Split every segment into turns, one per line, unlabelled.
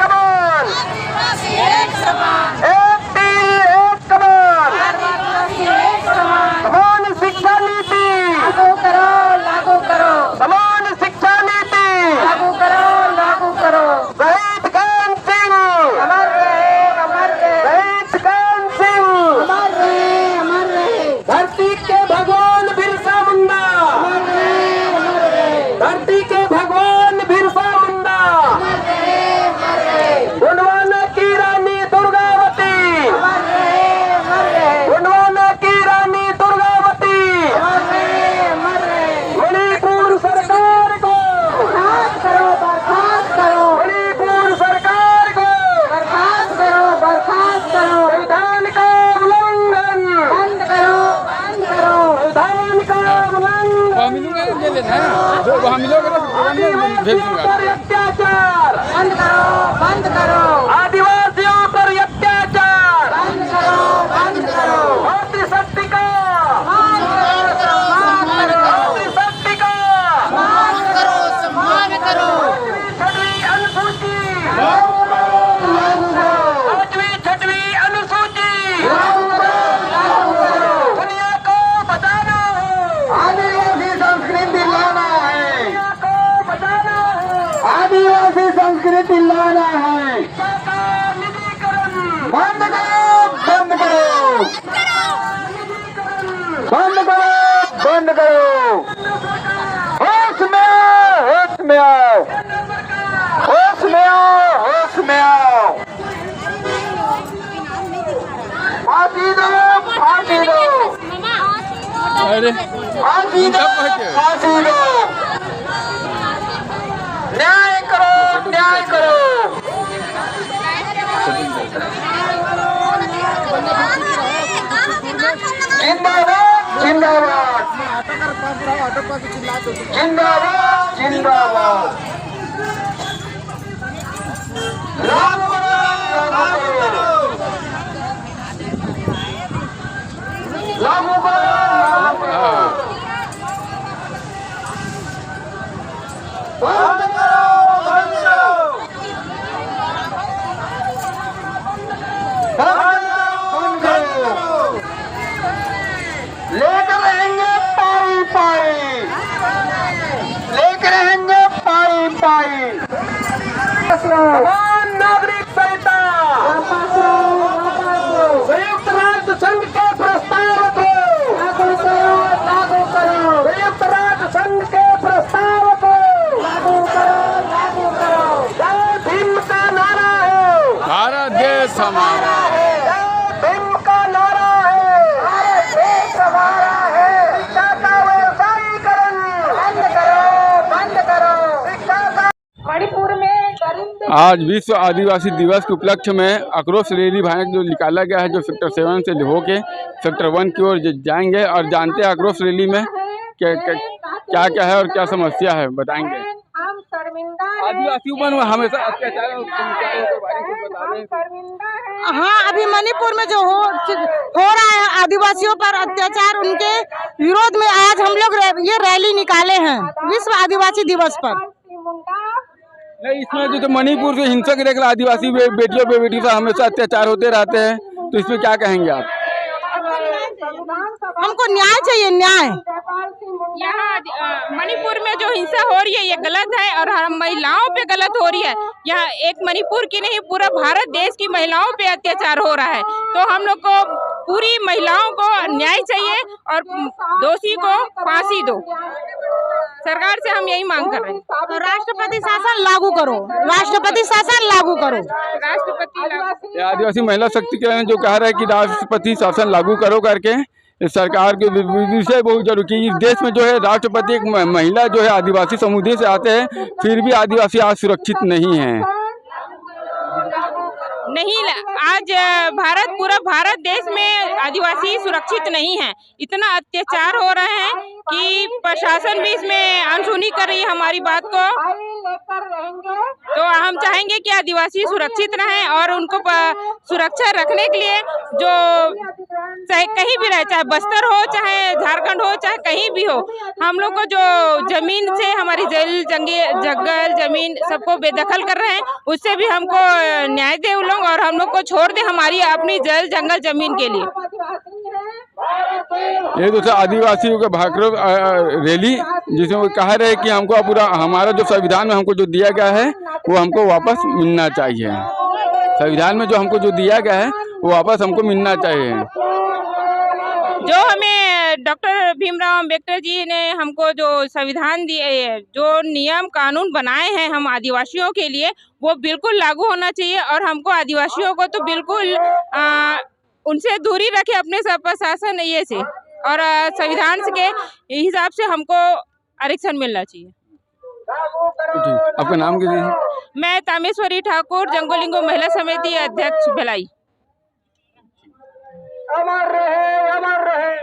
कमान, एक तीर एक कमान, समान शिक्षा नीति
लागू करो,
समान शिक्षा नीति
लागू करो।
शहीद कान सिंह,
अमर रहे,
शहीद कान सिंह,
अमर रहे।
धरती के भगवान बिरसा मुंडा, धरती के भगवान बिरसा मुंडा, गुणवाना की रानी दुर्गावती, गुणवाना की रानी दुर्गावती, मणिपुर सरकार को,
बर्खास्त करो,
मणिपुर सरकार को
बर्खास्त करो।
संविधान का उल्लंघन,
बंद करो।
संविधान का उल्लंघन,
वहाँ मिलूंगा ले लेना है जो वहाँ मिलोगे ना भेज दूंगा।
पर अत्याचार,
बंद करो।
आदिवासियों पर अत्याचार,
बंद करो।
मातृशक्ति का, मातृशक्ति का,
सम्मान करो।
छठवीं अनुसूची, छठवीं अनुसूची, दुनिया को बचाना है, आदिवासी संस्कृति लाना है, दुनिया को बचाना है, आदिवासी संस्कृति लाना है। सरकार निजीकरण बंद करो, बंद करो, बंद करो, बंद करो। होश में आओ, होश में आओ, होश में आओ, होश में आओ। फांसी दो, फांसी दो,
अरे
फांसी दो, फांसी दो। न्याय करो, न्याय करो। जिंदाबाद, जिंदाबाद, जिंदाबाद, जिंदाबाद। लागू करो, लागू करो, लागू करो। बंद करो, बंद करो, बंद करो। लेकर रहेंगे पाई पाई, लेकर रहेंगे पाई पाई। समान नागरिक संहिता, संयुक्त राष्ट्र संघ के प्रस्ताव को, संयुक्त राष्ट्र संघ के प्रस्ताव को
लागू करो।
जय भीम का नारा है,
भारत देश हमारा।
जय भीम का नारा है,
भारत देश हमारा है।
शिक्षा का व्यवसायीकरण,
बंद करो।
शिक्षा का।
मणिपुर में गरिंदे
आज विश्व आदिवासी दिवस के उपलक्ष्य में आक्रोश रैली भारत जो निकाला गया है, जो सेक्टर 7 से होके सेक्टर 1 की ओर जाएंगे और जानते हैं आक्रोश रैली में क्या क्या है और क्या समस्या है, बताएंगे।
हम शर्मिंदा हैं।
आदिवासियों पर हमेशा अत्याचार और समस्याओं के बारे में कुछ बता दें।
शर्मिंदा हैं।
हाँ, अभी मणिपुर में जो हो रहा है आदिवासियों पर अत्याचार, उनके विरोध में आज हम लोग ये रैली निकाले हैं विश्व आदिवासी दिवस पर।
नहीं, इसमें जो मणिपुर से हिंसक रेखा आदिवासी बेटियों पे बेटी पर हमेशा अत्याचार होते रहते हैं, तो इसमें क्या कहेंगे आप?
हमको न्याय चाहिए, न्याय।
यहाँ मणिपुर में जो हिंसा हो रही है ये गलत है और हम महिलाओं पे गलत हो रही है। यहाँ एक मणिपुर की नहीं, पूरा भारत देश की महिलाओं पे अत्याचार हो रहा है। तो हम लोग को पूरी महिलाओं को न्याय चाहिए और दोषी को फांसी दो। सरकार से हम यही मांग कर रहे हैं।
तो राष्ट्रपति शासन लागू करो, राष्ट्रपति शासन लागू करो।
राष्ट्रपति
आदिवासी महिला शक्तिकरण जो कह रहा है कि राष्ट्रपति शासन लागू करो करके, इस सरकार के विषय बहुत जरूरी कि इस देश में जो है राष्ट्रपति एक महिला जो है आदिवासी समुदाय से आते हैं, फिर भी आदिवासी आज सुरक्षित नहीं है।
नहीं, आज पूरा भारत देश में आदिवासी सुरक्षित नहीं है। इतना अत्याचार हो रहे हैं कि प्रशासन भी इसमें अनसुनी कर रही है हमारी बात को।
लेकर रहेंगे।
तो हम चाहेंगे कि आदिवासी सुरक्षित रहें और उनको सुरक्षा रखने के लिए जो चाहे कहीं भी रहे, चाहे बस्तर हो, चाहे झारखंड हो, चाहे कहीं भी हो, हम लोग को जो जमीन से हमारी जंगल जमीन सबको बेदखल कर रहे हैं, उससे भी हमको न्याय दे उन लोग और हम लोग को छोड़ दे हमारी अपनी जंगल जमीन के लिए।
ये तो आदिवासियों के भाकरो रैली जिसमें वो कह रहे हैं कि हमको पूरा हमारा जो संविधान में हमको जो दिया गया है वो हमको वापस मिलना चाहिए। संविधान में जो हमको जो दिया गया है वो वापस हमको मिलना चाहिए।
जो हमें डॉक्टर भीमराव अंबेडकर जी ने हमको जो संविधान दिए, जो नियम कानून बनाए हैं हम आदिवासियों के लिए, वो बिल्कुल लागू होना चाहिए और हमको आदिवासियों को तो बिल्कुल उनसे दूरी रखे अपने प्रशासन ये से, और संविधान के हिसाब से हमको आरक्षण मिलना चाहिए।
आपका नाम क्या है?
मैं तामेश्वरी ठाकुर, जंगोलिंगो महिला समिति अध्यक्ष भिलाई।
अमर रहे, अमर रहे।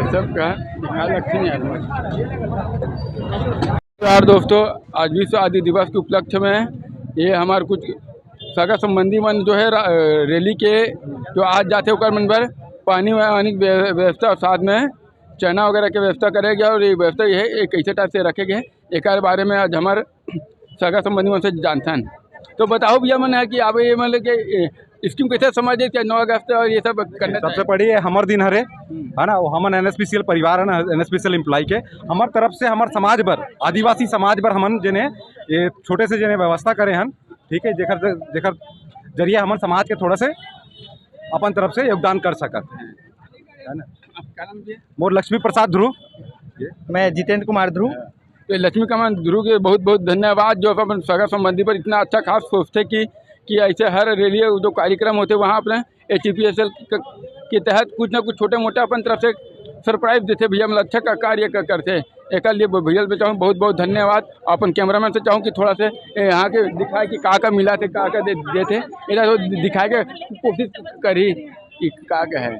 सबका ख्याल रखें यार दोस्तों, आज विश्व आदि दिवस के उपलक्ष्य में ये हमारे कुछ सगा संबंधी मन जो है रैली के जो आज जाते होकर मन पर पानी वानी व्यवस्था और साथ में चना वगैरह की व्यवस्था करेंगे और ये व्यवस्था ये है एक कैसे टाइप से रखेंगे, एक बारे में आज हमारे सगा संबंधी मन से जानते हैं। तो बताओ भैया मन है कि आप ये मतलब कि स्कीम कैसे समझ क्या 9 अगस्त और ये सब करने
सबसे बड़ी हमर दिन हरे है ना, वो हमन NSPCL परिवार है ना, NSPCL एम्प्लॉय के हमार तरफ से हमार समाज भर आदिवासी समाज भर हमन जने ये छोटे से जने व्यवस्था करे हन, ठीक है, जेकर जरिए हमन समाज के थोड़ा से अपन तरफ से योगदान कर सकत है ना। मोर लक्ष्मी प्रसाद ध्रुव,
मैं जितेंद्र कुमार ध्रुव।
तो लक्ष्मी कुमार ध्रुव के बहुत बहुत धन्यवाद जो अपन सगा संबंधी पर इतना अच्छा खास सोचते कि ऐसे हर रैली जो कार्यक्रम होते वहाँ अपने HPSL के तहत कुछ ना कुछ छोटे मोटे अपन तरफ से सरप्राइज देते भैया, मतलब अच्छा का कार्य करते। एक लिए भैया में चाहूँ बहुत बहुत धन्यवाद। अपन कैमरामैन से चाहूँ कि थोड़ा से यहाँ के दिखाए कि का मिला थे, का देते इधर तो दिखाए के कोशिश करी कि का है।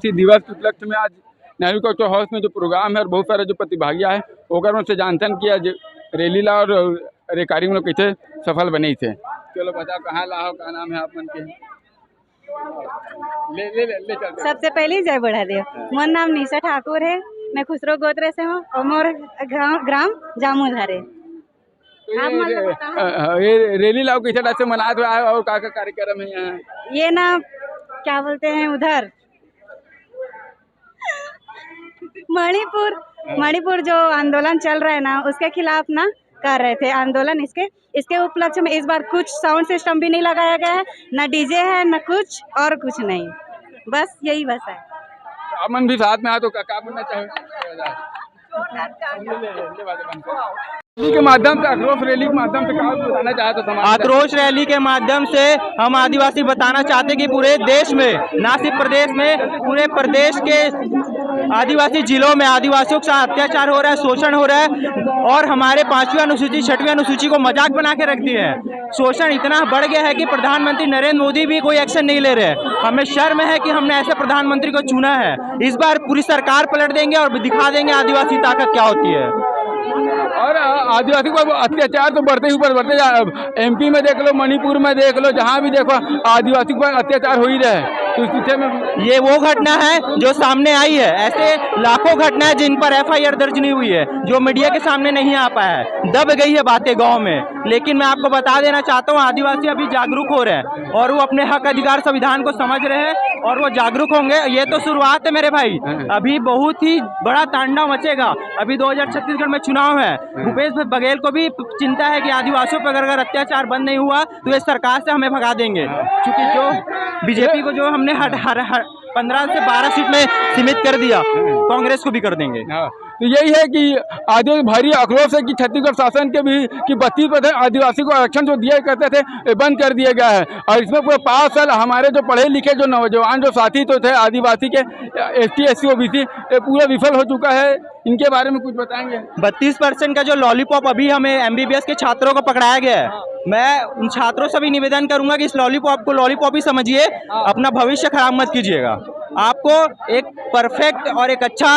दिवस के उपलक्ष्य में आज नेहरू कल्चर हाउस में जो प्रोग्राम है और बहुत सारे जो प्रतिभागियाँ हैं ओकर उनसे जानते किया रैली ला और कार्यक्रम लोग कैसे सफल बने थे। चलो बताओ कहाँ ला हो, क्या नाम है आप मन के? ले चलते।
सबसे पहले जय बढ़ादेव। मोर नाम निशा ठाकुर है, मैं खुसरो गोत्र से हूँ और मोर ग्राम जामुधार है।
ये रैली लाओ कैसे टाइप से मना रहा है और क्या कार्यक्रम है यहाँ?
ये ना क्या बोलते हैं उधर मणिपुर जो आंदोलन चल रहा है ना उसके खिलाफ ना कर रहे थे आंदोलन। इसके उपलक्ष्य में इस बार कुछ साउंड सिस्टम भी नहीं लगाया गया है, ना डीजे है ना कुछ और कुछ नहीं, बस यही बस है।
अमन भी साथ में आ तो क्या बोलना चाहिए? रैली के माध्यम से आक्रोश रैली के माध्यम से क्या बताना चाहते समाज?
आक्रोश रैली के माध्यम से हम आदिवासी बताना चाहते कि पूरे देश में, ना सिर्फ प्रदेश में, पूरे प्रदेश के आदिवासी जिलों में आदिवासियों के साथ अत्याचार हो रहा है, शोषण हो रहा है और हमारे 5वीं अनुसूची 6वीं अनुसूची को मजाक बना के रख दिया है। शोषण इतना बढ़ गया है कि प्रधानमंत्री नरेंद्र मोदी भी कोई एक्शन नहीं ले रहे। हमें शर्म है कि हमने ऐसे प्रधानमंत्री को चुना है। इस बार पूरी सरकार पलट देंगे और दिखा देंगे आदिवासी ताकत क्या होती है।
और आदिवासी को अत्याचार तो बढ़ते ही ऊपर बढ़ते जा, MP में देख लो, मणिपुर में देख लो, जहाँ भी देखो आदिवासी पर अत्याचार हो ही रहे। तो इस विषय में
ये वो घटना है जो सामने आई है। ऐसे लाखों घटनाएं जिन पर FIR दर्ज नहीं हुई है, जो मीडिया के सामने नहीं आ पाया है, दब गई है बातें गांव में। लेकिन मैं आपको बता देना चाहता हूँ, आदिवासी अभी जागरूक हो रहे हैं और वो अपने हक अधिकार संविधान को समझ रहे हैं और वो जागरूक होंगे। ये तो शुरुआत है मेरे भाई, अभी बहुत ही बड़ा तांडव मचेगा। अभी 2000 छत्तीसगढ़ में चुनाव है, भूपेश बघेल को भी चिंता है कि आदिवासियों पर अगर अत्याचार बंद नहीं हुआ तो ये सरकार से हमें भगा देंगे। क्योंकि जो बीजेपी को जो हमने 15 से 12 सीट में सीमित कर दिया, कांग्रेस को भी कर देंगे।
तो यही है कि आदिवासी भारी आक्रोश है कि छत्तीसगढ़ शासन के भी कि 32% आदिवासी को आरक्षण जो दिया करते थे ये बंद कर दिया गया है। और इसमें पूरे 5 साल हमारे जो पढ़े लिखे जो नौजवान जो साथी तो थे आदिवासी के ST SC OBC ये पूरा विफल हो चुका है। इनके बारे में कुछ बताएंगे?
32% का जो लॉलीपॉप अभी हमें MBBS के छात्रों को पकड़ाया गया है, मैं उन छात्रों से भी निवेदन करूंगा कि इस लॉलीपॉप को लॉलीपॉप ही समझिए, अपना भविष्य खराब मत कीजिएगा। आपको एक परफेक्ट और एक अच्छा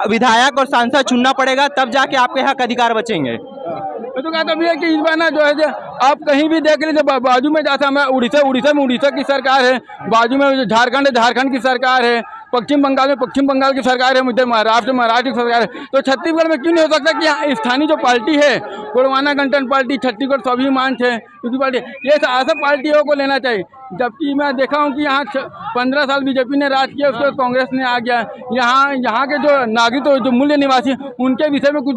विधायक और सांसद चुनना पड़ेगा, तब जाके आपके हक अधिकार बचेंगे।
तो कहता भी है कि इस बार ना जो है जो आप कहीं भी देख लीजिए, बाजू में जाता है उड़ीसा में उड़ीसा की सरकार है, बाजू में झारखंड की सरकार है, पश्चिम बंगाल की सरकार है, इधर महाराष्ट्र की सरकार है। तो छत्तीसगढ़ में क्यों नहीं हो सकता कि यहाँ स्थानीय जो पार्टी है, गोंडवाना गणतंत्र पार्टी, छत्तीसगढ़ स्वाभिमान है क्योंकि पार्टी, ये सब पार्टियों को लेना चाहिए। जबकि मैं देखा हूँ कि यहाँ 15 साल बीजेपी ने राज किया, उसके बाद कांग्रेस ने आ गया। यहाँ के जो नागरिक जो मूल्य निवासी उनके विषय में कुछ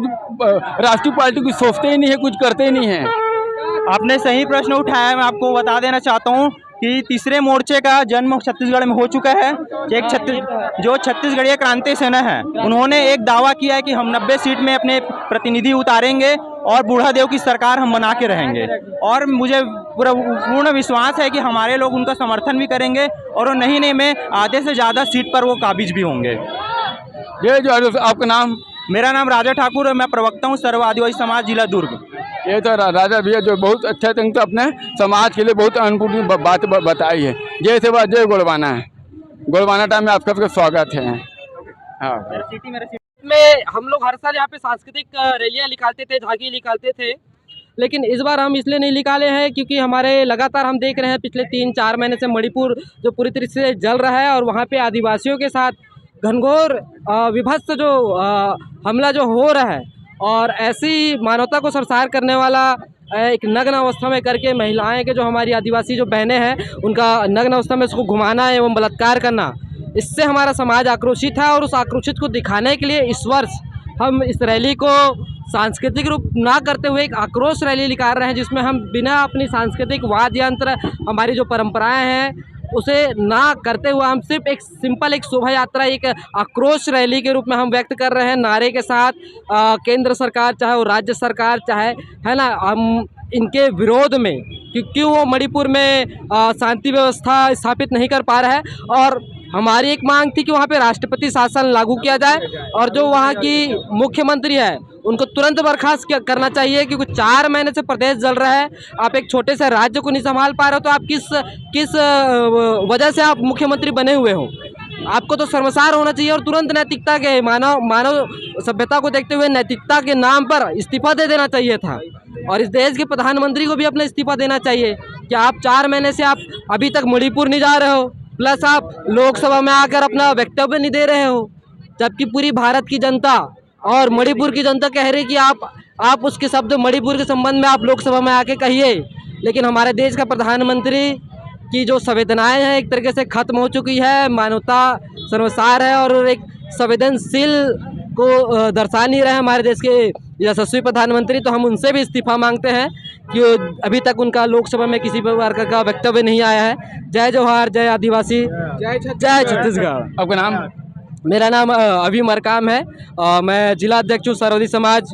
राष्ट्रीय पार्टी कुछ सोचते ही नहीं है, कुछ करते ही नहीं है।
आपने सही प्रश्न उठाया है। मैं आपको बता देना चाहता हूँ कि तीसरे मोर्चे का जन्म छत्तीसगढ़ में हो चुका है। जो छत्तीसगढ़ीय क्रांति सेना है, उन्होंने एक दावा किया है कि हम 90 सीट में अपने प्रतिनिधि उतारेंगे और बूढ़ादेव की सरकार हम बना के रहेंगे। और मुझे पूर्ण विश्वास है कि हमारे लोग उनका समर्थन भी करेंगे और नहीं में आधे से ज़्यादा सीट पर वो काबिज भी होंगे।
ये जो आपका नाम?
मेरा नाम राजा ठाकुर है, मैं प्रवक्ता हूँ सर्व आदिवासी समाज जिला दुर्ग।
ये तो राजा भैया जो बहुत अच्छे ढंग से अपने समाज के लिए बहुत अनपूर्ण बात बताई है। जय सेवा जय गोंडवाना है। गोंडवाना टाइम में आप सबका स्वागत है। हाँ,
में हम लोग हर साल यहाँ पे सांस्कृतिक रैलियाँ निकालते थे, झांकी निकालते थे, लेकिन इस बार हम इसलिए नहीं निकाले हैं क्योंकि हमारे लगातार हम देख रहे हैं पिछले 3-4 महीने से मणिपुर जो पूरी तरह से जल रहा है और वहाँ पे आदिवासियों के साथ घनघोर विभत्स जो हमला जो हो रहा है और ऐसी मानवता को सरसार करने वाला एक नग्न अवस्था में करके महिलाएं के जो हमारी आदिवासी जो बहनें हैं उनका नग्न अवस्था में उसको घुमाना एवं बलात्कार करना, इससे हमारा समाज आक्रोशित है। और उस आक्रोशित को दिखाने के लिए इस वर्ष हम इस रैली को सांस्कृतिक रूप ना करते हुए एक आक्रोश रैली निकाल रहे हैं, जिसमें हम बिना अपनी सांस्कृतिक वाद्य यंत्र हमारी जो परंपराएं हैं उसे ना करते हुए हम सिर्फ एक सिंपल एक शोभा यात्रा एक आक्रोश रैली के रूप में हम व्यक्त कर रहे हैं, नारे के साथ। केंद्र सरकार चाहे वो राज्य सरकार चाहे है ना, हम इनके विरोध में क्योंकि वो मणिपुर में शांति व्यवस्था स्थापित नहीं कर पा रहा है। और हमारी एक मांग थी कि वहाँ पे राष्ट्रपति शासन लागू किया जाए और जो वहाँ की मुख्यमंत्री है उनको तुरंत बर्खास्त करना चाहिए, क्योंकि 4 महीने से प्रदेश जल रहा है। आप एक छोटे से राज्य को नहीं संभाल पा रहे हो तो आप किस वजह से आप मुख्यमंत्री बने हुए हो? आपको तो शर्मसार होना चाहिए और तुरंत नैतिकता के मानव सभ्यता को देखते हुए नैतिकता के नाम पर इस्तीफा दे देना चाहिए था। और इस देश के प्रधानमंत्री को भी अपना इस्तीफा देना चाहिए कि आप 4 महीने से आप अभी तक मणिपुर नहीं जा रहे हो, प्लस आप लोकसभा में आकर अपना वक्तव्य नहीं दे रहे हो, जबकि पूरी भारत की जनता और मणिपुर की जनता कह रही कि आप उसके शब्द मणिपुर के संबंध में आप लोकसभा में आके कहिए। लेकिन हमारे देश का प्रधानमंत्री की जो संवेदनाएं हैं एक तरीके से खत्म हो चुकी है, मानवता सर्वसार है और एक संवेदनशील को दर्शा नहीं रहे हमारे देश के यशस्वी प्रधानमंत्री। तो हम उनसे भी इस्तीफा मांगते हैं कि अभी तक उनका लोकसभा में किसी प्रकार का वक्तव्य नहीं आया है। जय जवाहर, जय आदिवासी, जय छत्तीसगढ़।
आपका नाम?
मेरा नाम अभी मरकाम है, मैं जिला अध्यक्ष हूँ सर्वोदय समाज